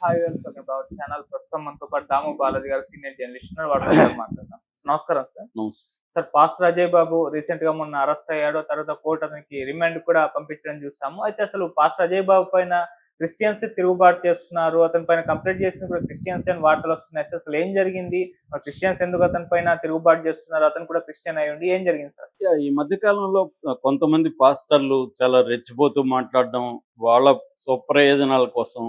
Hi welcome about channel. ప్రస్తుతం మనతో పాటు దాము బాలాజీ గారు సీనియర్ జర్నలిస్ట్ ఉన్నారు. వాటితో మాట్లాడదాం. నమస్కారం సార్. నమస్తే. సార్, పాస్టర్ అజయ్ బాబు రీసెంట్ గా మొన్న అరెస్ట్ అయ్యాడు. తర్వాత కోర్టు అతనికి రిమాండ్ కూడా పంపించడం చూసాము. అయితే అసలు పాస్టర్ అజయ్ బాబు పైన క్రిస్టియన్స్ తిరుగుబాటు చేస్తున్నారు, అతని పైన కంప్లైంట్ చేసిన కూడా క్రిస్టియన్స్ అని వార్తలు వస్తున్నాయి. అసలు ఏం జరిగింది? క్రిస్టియన్స్ ఎందుకు అతని పైన తిరుగుబాటు చేస్తున్నారు? అతను కూడా క్రిస్టియన్ అయ్యి ఉండి ఏం జరిగింది సార్? ఈ మధ్య కాలంలో కొంతమంది పాస్టర్లు చాలా రెచ్చిపోతూ మాట్లాడడం, వాళ్ళ స్వప్రయోజనాల కోసం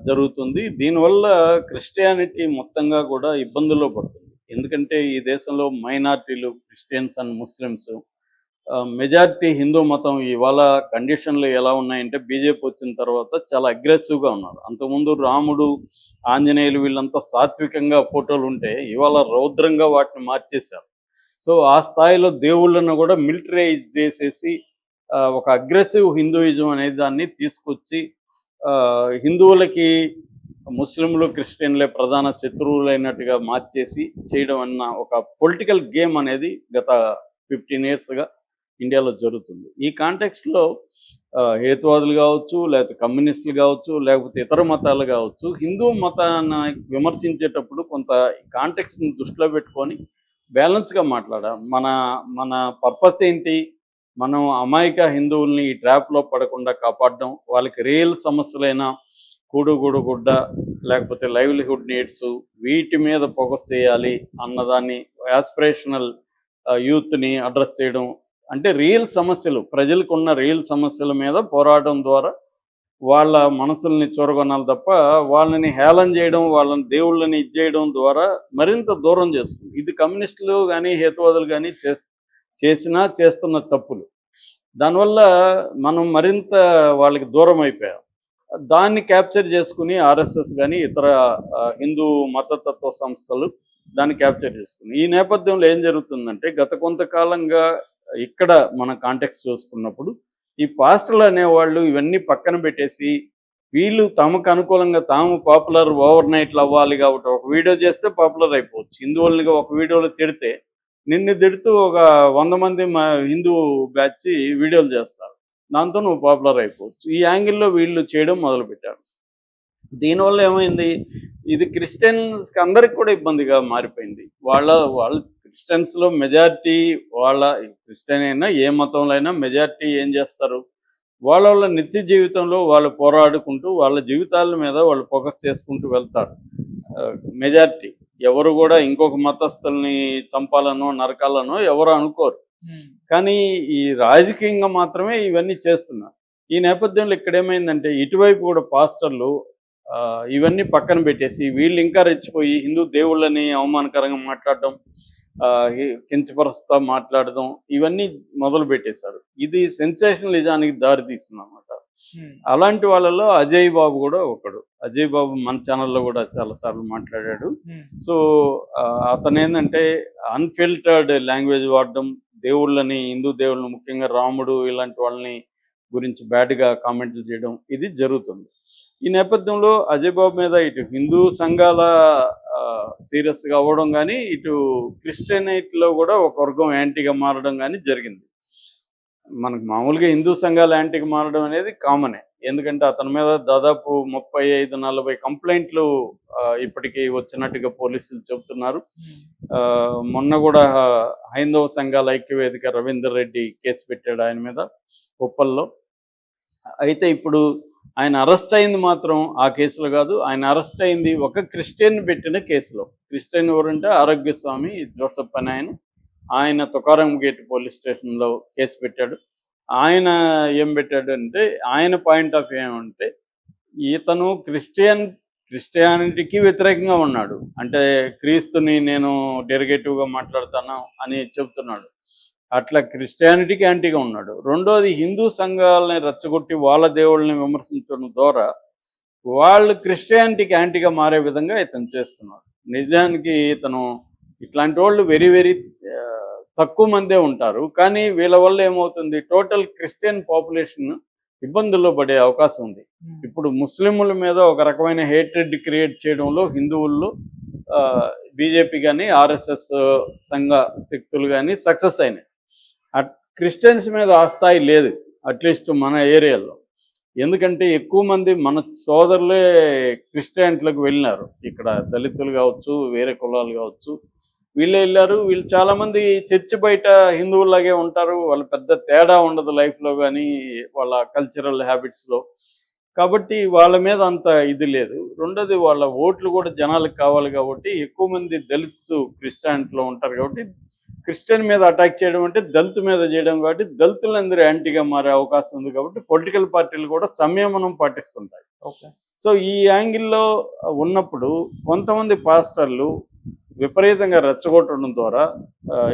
జరుగుతుంది. దీనివల్ల క్రిస్టియానిటీ మొత్తంగా కూడా ఇబ్బందుల్లో పడుతుంది. ఎందుకంటే ఈ దేశంలో మైనారిటీలు, Christians and Muslims, majority Hindu మతం ఇవాళ కండిషన్లు ఎలా ఉన్నాయంటే బీజేపీ వచ్చిన తర్వాత చాలా అగ్రెసివ్గా ఉన్నారు. అంతకుముందు రాముడు, ఆంజనేయులు వీళ్ళంతా సాత్వికంగా ఫోటోలు ఉంటే ఇవాళ రౌద్రంగా వాటిని మార్చేశారు. సో ఆ స్థాయిలో దేవుళ్ళను కూడా మిలిటరైజ్ చేసేసి ఒక అగ్రెసివ్ హిందూయిజం అనే దాన్ని తీసుకొచ్చి హిందువులకి ముస్లింలు, క్రిస్టియన్లే ప్రధాన శత్రువులైనట్టుగా మార్చేసి చేయడం అన్న ఒక పొలిటికల్ గేమ్ అనేది గత 15 ఇయర్స్గా ఇండియాలో జరుగుతుంది. ఈ కాంటెక్స్ట్లో హేతువాదులు కావచ్చు, లేకపోతే కమ్యూనిస్టులు కావచ్చు, లేకపోతే ఇతర మతాలు కావచ్చు, హిందూ మతాన్ని విమర్శించేటప్పుడు కొంత కాంటెక్స్ని దృష్టిలో పెట్టుకొని బ్యాలెన్స్గా మాట్లాడాలి. మన మన పర్పస్ ఏంటి? మనం అమాయక హిందువుల్ని ఈ ట్రాప్లో పడకుండా కాపాడడం, వాళ్ళకి రియల్ సమస్యలైన గుడ్డ, లేకపోతే లైవ్లీహుడ్ నీడ్స్, వీటి మీద ఫోకస్ చేయాలి అన్నదాన్ని, యాస్పిరేషనల్ యూత్ని అడ్రస్ చేయడం, అంటే రియల్ సమస్యలు, ప్రజలకు ఉన్న రియల్ సమస్యల మీద పోరాటం ద్వారా వాళ్ళ మనసుల్ని చూరగొనాలి తప్ప వాళ్ళని హేళన చేయడం, వాళ్ళని దేవుళ్ళని ఇచ్చేయడం ద్వారా మరింత దూరం చేసుకుంది. ఇది కమ్యూనిస్టులు కానీ హేతువాదులు కానీ చేస్తున్న తప్పులు. దానివల్ల మనం మరింత వాళ్ళకి దూరం అయిపోయాం. దాన్ని క్యాప్చర్ చేసుకుని ఆర్ఎస్ఎస్ కానీ ఇతర హిందూ మతతత్వ సంస్థలు దాన్ని క్యాప్చర్ చేసుకుని, ఈ నేపథ్యంలో ఏం జరుగుతుందంటే గత కొంతకాలంగా ఇక్కడ మన కాంటెక్స్ట్ చూసుకున్నప్పుడు ఈ పాస్టర్లు అనేవాళ్ళు ఇవన్నీ పక్కన పెట్టేసి వీళ్ళు తమకు అనుకూలంగా తాము పాపులర్ ఓవర్ నైట్లు అవ్వాలి కాబట్టి ఒక వీడియో చేస్తే పాపులర్ అయిపోవచ్చు. హిందువులనిగా ఒక వీడియోలో తిడితే నిన్ను తిడుతూ ఒక 100 మంది హిందూ బ్యాచ్ వీడియోలు చేస్తారు, దాంతో నువ్వు పాపులర్ అయిపోవచ్చు. ఈ యాంగిల్లో వీళ్ళు చేయడం మొదలుపెట్టారు. దీనివల్ల ఏమైంది, ఇది క్రిస్టియన్స్కి అందరికి కూడా ఇబ్బందిగా మారిపోయింది. వాళ్ళు క్రిస్టియన్స్లో మెజారిటీ, వాళ్ళ క్రిస్టియన్ అయినా ఏ మతంలో అయినా మెజారిటీ ఏం చేస్తారు, వాళ్ళ నిత్య జీవితంలో వాళ్ళు పోరాడుకుంటూ వాళ్ళ జీవితాల మీద వాళ్ళు ఫోకస్ చేసుకుంటూ వెళ్తారు. మెజారిటీ ఎవరు కూడా ఇంకొక మతస్థుల్ని చంపాలనో నరకాలనో ఎవరు అనుకోరు. కానీ ఈ రాజకీయంగా మాత్రమే ఇవన్నీ చేస్తున్నారు. ఈ నేపథ్యంలో ఇక్కడ ఏమైందంటే ఇటువైపు కూడా పాస్టర్లు ఇవన్నీ పక్కన పెట్టేసి వీళ్ళు ఇంకా రెచ్చిపోయి హిందూ దేవుళ్ళని అవమానకరంగా మాట్లాడడం, కించపరుస్తా మాట్లాడడం, ఇవన్నీ మొదలు పెట్టేశారు. ఇది సెన్సేషనలిజానికి దారి తీస్తుంది అన్నమాట. అలాంటి వాళ్ళలో అజయ్ బాబు కూడా ఒకడు. అజయ్ బాబు మన ఛానల్లో కూడా చాలాసార్లు మాట్లాడాడు. సో అతను ఏంటంటే అన్ఫిల్టర్డ్ లాంగ్వేజ్ వాడడం, దేవుళ్ళని, హిందూ దేవుళ్ళని, ముఖ్యంగా రాముడు ఇలాంటి వాళ్ళని గురించి బ్యాడ్గా కామెంట్లు చేయడం, ఇది జరుగుతుంది. ఈ నేపథ్యంలో అజయ్ బాబు మీద ఇటు హిందూ సంఘాల సీరియస్గా అవ్వడం కానీ, ఇటు క్రిస్టియనిటీలో కూడా ఒక వర్గం యాంటీగా మారడం కానీ జరిగింది. మనకు మామూలుగా హిందూ సంఘాలు యాంటీగా మారడం అనేది కామనే. ఎందుకంటే అతని మీద దాదాపు 35-40 కంప్లైంట్లు ఇప్పటికీ వచ్చినట్టుగా పోలీసులు చెబుతున్నారు. మొన్న కూడా హైందవ సంఘాల ఐక్యవేదిక రవీందర్ రెడ్డి కేసు పెట్టాడు ఆయన మీద ఉప్పల్లో. అయితే ఇప్పుడు ఆయన అరెస్ట్ అయింది మాత్రం ఆ కేసులో కాదు, ఆయన అరెస్ట్ అయింది ఒక క్రిస్టియన్ పెట్టిన కేసులో. క్రిస్టియన్ ఎవరంటే ఆరోగ్యస్వామి జోసఫ్ అని ఆయన తుకారం గేట్ పోలీస్ స్టేషన్లో కేసు పెట్టాడు. ఆయన ఏం పెట్టాడు అంటే, ఆయన పాయింట్ ఆఫ్ వ్యూ ఏమంటే ఇతను క్రిస్టియానిటీకి వ్యతిరేకంగా ఉన్నాడు, అంటే క్రీస్తుని నేను డెరిగేటివ్గా మాట్లాడతాను అని చెబుతున్నాడు. అట్లా క్రిస్టియానిటీకి యాంటీగా ఉన్నాడు. రెండోది హిందూ సంఘాలని రెచ్చగొట్టి వాళ్ళ దేవుళ్ళని విమర్శించడం ద్వారా వాళ్ళు క్రిస్టియానిటీకి యాంటీగా మారే విధంగా ఇతను చేస్తున్నాడు. నిజానికి ఇతను ఇట్లాంటి వాళ్ళు వెరీ వెరీ తక్కువ మందే ఉంటారు. కానీ వీళ్ళ వల్ల ఏమవుతుంది, టోటల్ క్రిస్టియన్ పాపులేషన్ ఇబ్బందుల్లో పడే అవకాశం ఉంది. ఇప్పుడు ముస్లింల మీద ఒక రకమైన హేట్రెడ్ క్రియేట్ చేయడంలో హిందువుల్లో బీజేపీ కానీ ఆర్ఎస్ఎస్ సంఘ శక్తులు కానీ సక్సెస్ అయినాయి. క్రిస్టియన్స్ మీద ఆ స్థాయి లేదు, అట్లీస్ట్ మన ఏరియాలో. ఎందుకంటే ఎక్కువ మంది మన సోదరులే క్రిస్టియానిటీలకు వెళ్ళినారు. ఇక్కడ దళితులు కావచ్చు, వేరే కులాలు కావచ్చు, వీళ్ళే వెళ్ళారు. వీళ్ళు చాలామంది చర్చి బయట హిందువుల్లాగే ఉంటారు. వాళ్ళు పెద్ద తేడా ఉండదు లైఫ్‌లో గానీ, వాళ్ళ కల్చరల్ హ్యాబిట్స్‌లో. కాబట్టి వాళ్ళ మీద అంత ఇది లేదు. రెండోది వాళ్ళ ఓట్లు కూడా జనాలకు కావాలి కాబట్టి, ఎక్కువ మంది దళిత్స్ క్రిస్టియానిటీలో ఉంటారు కాబట్టి, క్రిస్టియన్ మీద అటాక్ చేయడం అంటే దళిత్ మీద చేయడం కాబట్టి, దళితులందరూ యాంటీగా మారే అవకాశం ఉంది కాబట్టి, పొలిటికల్ పార్టీలు కూడా సంయమనం పాటిస్తుంటాయి. ఓకే. సో, ఈ యాంగిల్‌లో ఉన్నప్పుడు కొంతమంది పాస్టర్లు విపరీతంగా రెచ్చగొట్టడం ద్వారా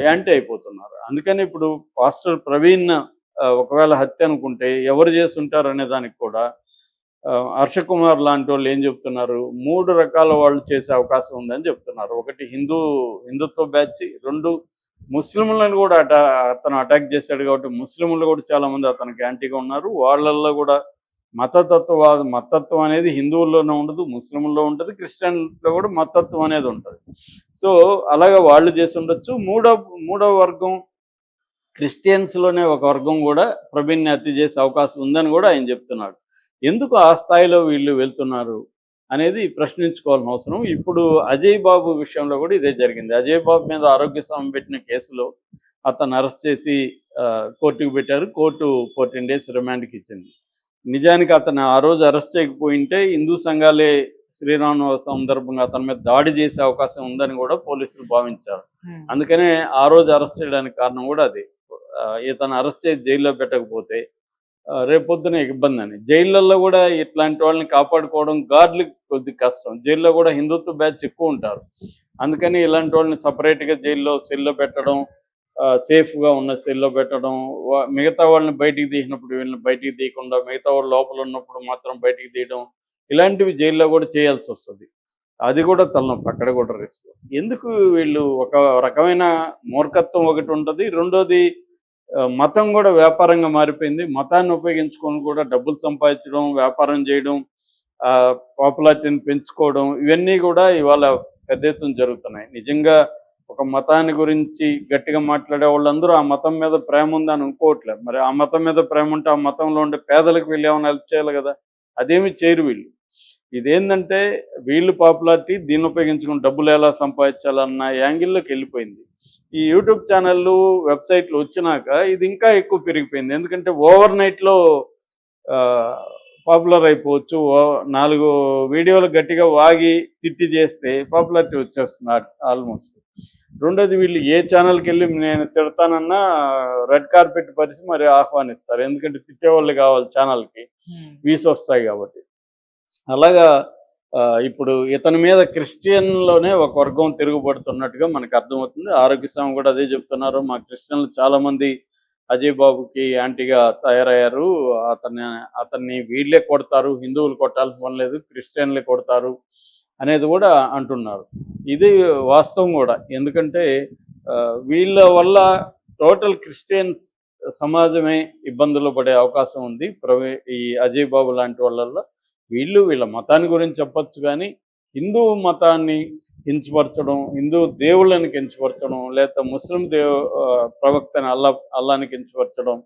యాంటీ అయిపోతున్నారు. అందుకని ఇప్పుడు పాస్టర్ ప్రవీణ్ ఒకవేళ హత్య అనుకుంటే ఎవరు చేసుంటారు అనే దానికి కూడా హర్ష కుమార్ లాంటి వాళ్ళు ఏం చెప్తున్నారు, 3 రకాల వాళ్ళు చేసే అవకాశం ఉందని చెప్తున్నారు. ఒకటి హిందుత్వ బ్యాచ్, 2 ముస్లింలను కూడా అతను అటాక్ చేశాడు కాబట్టి ముస్లింలు కూడా చాలామంది అతనికి యాంటీగా ఉన్నారు. వాళ్ళల్లో కూడా మతతత్వం అనేది హిందువుల్లోనే ఉండదు, ముస్లింల్లో ఉంటుంది, క్రిస్టియన్లో కూడా మతతత్వం అనేది ఉంటుంది. సో అలాగా వాళ్ళు చేసి ఉండొచ్చు. మూడవ వర్గం క్రిస్టియన్స్లోనే ఒక వర్గం కూడా ప్రవీణ్ని హత్య చేసే అవకాశం ఉందని కూడా ఆయన చెప్తున్నాడు. ఎందుకు ఆ స్థాయిలో వీళ్ళు వెళ్తున్నారు అనేది ప్రశ్నించుకోవాల్సిన అవసరం. ఇప్పుడు అజయ్ బాబు విషయంలో కూడా ఇదే జరిగింది. అజయ్ బాబు మీద ఆరోగ్య స్వామి పెట్టిన కేసులో అతను అరెస్ట్ చేసి కోర్టుకు పెట్టారు. కోర్టు 14 days రిమాండ్కి ఇచ్చింది. నిజానికి అతను ఆ రోజు అరెస్ట్ చేయకపోయింటే హిందూ సంఘాలే శ్రీరామనవమి సందర్భంగా అతని మీద దాడి చేసే అవకాశం ఉందని కూడా పోలీసులు భావించారు. అందుకనే ఆ రోజు అరెస్ట్ చేయడానికి కారణం కూడా అది. ఇతను అరెస్ట్ చేసి జైల్లో పెట్టకపోతే రేపొద్దున ఇబ్బంది అని. జైళ్ళల్లో కూడా ఇట్లాంటి వాళ్ళని కాపాడుకోవడం గార్డులకు కొద్దిగా కష్టం. జైల్లో కూడా హిందుత్వ బ్యాచ్ ఎక్కువ ఉంటారు. అందుకని ఇలాంటి వాళ్ళని సపరేట్గా జైల్లో సెల్లో పెట్టడం, సేఫ్గా ఉన్న సెల్లో పెట్టడం, మిగతా వాళ్ళని బయటికి తీసినప్పుడు వీళ్ళని బయటికి తీయకుండా మిగతా వాళ్ళు లోపల ఉన్నప్పుడు మాత్రం బయటికి తీయడం, ఇలాంటివి జైల్లో కూడా చేయాల్సి వస్తుంది. అది కూడా తలనొప్పి, అక్కడ కూడా రిస్క్. ఎందుకు వీళ్ళు ఒక రకమైన మూర్ఖత్వం ఒకటి ఉంటుంది. రెండోది మతం కూడా వ్యాపారంగా మారిపోయింది. మతాన్ని ఉపయోగించుకొని కూడా డబ్బులు సంపాదించడం, వ్యాపారం చేయడం, పాపులారిటీని పెంచుకోవడం, ఇవన్నీ కూడా ఇవాళ పెద్ద ఎత్తున జరుగుతున్నాయి. నిజంగా ఒక మతాన్ని గురించి గట్టిగా మాట్లాడే వాళ్ళందరూ ఆ మతం మీద ప్రేమ ఉందని అనుకోవట్లేదు. మరి ఆ మతం మీద ప్రేమ ఉంటే ఆ మతంలో ఉండే పేదలకు వీళ్ళు ఏమైనా హెల్ప్ చేయాలి కదా, అదేమి చేయరు వీళ్ళు. ఇదేంటంటే వీళ్ళు పాపులారిటీ, దీన్ని ఉపయోగించుకుని డబ్బులు ఎలా సంపాదించాలన్న యాంగిల్లోకి వెళ్ళిపోయింది. ఈ యూట్యూబ్ ఛానళ్ళు, వెబ్సైట్లు వచ్చినాక ఇది ఇంకా ఎక్కువ పెరిగిపోయింది. ఎందుకంటే ఓవర్ నైట్లో పాపులర్ అయిపోవచ్చు. 4 వీడియోలు గట్టిగా వాగి తిట్టి చేస్తే పాపులారిటీ వచ్చేస్తుంది ఆల్మోస్ట్. రెండోది వీళ్ళు ఏ ఛానల్కి వెళ్ళి నేను తిడతానన్నా రెడ్ కార్పెట్ పరిచి మరి ఆహ్వానిస్తారు. ఎందుకంటే తిట్టేవాళ్ళు కావాలి ఛానల్కి, వ్యూస్ వస్తాయి కాబట్టి. అలాగా ఇప్పుడు ఇతని మీద క్రిస్టియన్లోనే ఒక వర్గం తిరుగుబడుతున్నట్టుగా మనకు అర్థమవుతుంది. ఆరోగ్య స్వామి కూడా అదే చెప్తున్నారు. మా క్రిస్టియన్లు చాలామంది అజయ్ బాబుకి యాంటీగా తయారయ్యారు. అతన్ని వీళ్ళే కొడతారు, హిందువులు కొట్టాల్సిన పని లేదు, క్రిస్టియన్లే కొడతారు అనేది కూడా అంటున్నారు. ఇది వాస్తవం కూడా. ఎందుకంటే వీళ్ళ వల్ల టోటల్ క్రిస్టియన్స్ సమాజమే ఇబ్బందులు పడే అవకాశం ఉంది. ఈ అజయ్ బాబు లాంటి వాళ్ళల్లో వీళ్ళ మతాన్ని గురించి చెప్పొచ్చు, కానీ హిందూ మతాన్ని కించపరచడం, హిందూ దేవుళ్ళని కించపరచడం, లేకపోతే ముస్లిం ప్రవక్తని అల్లాని కించపరచడం,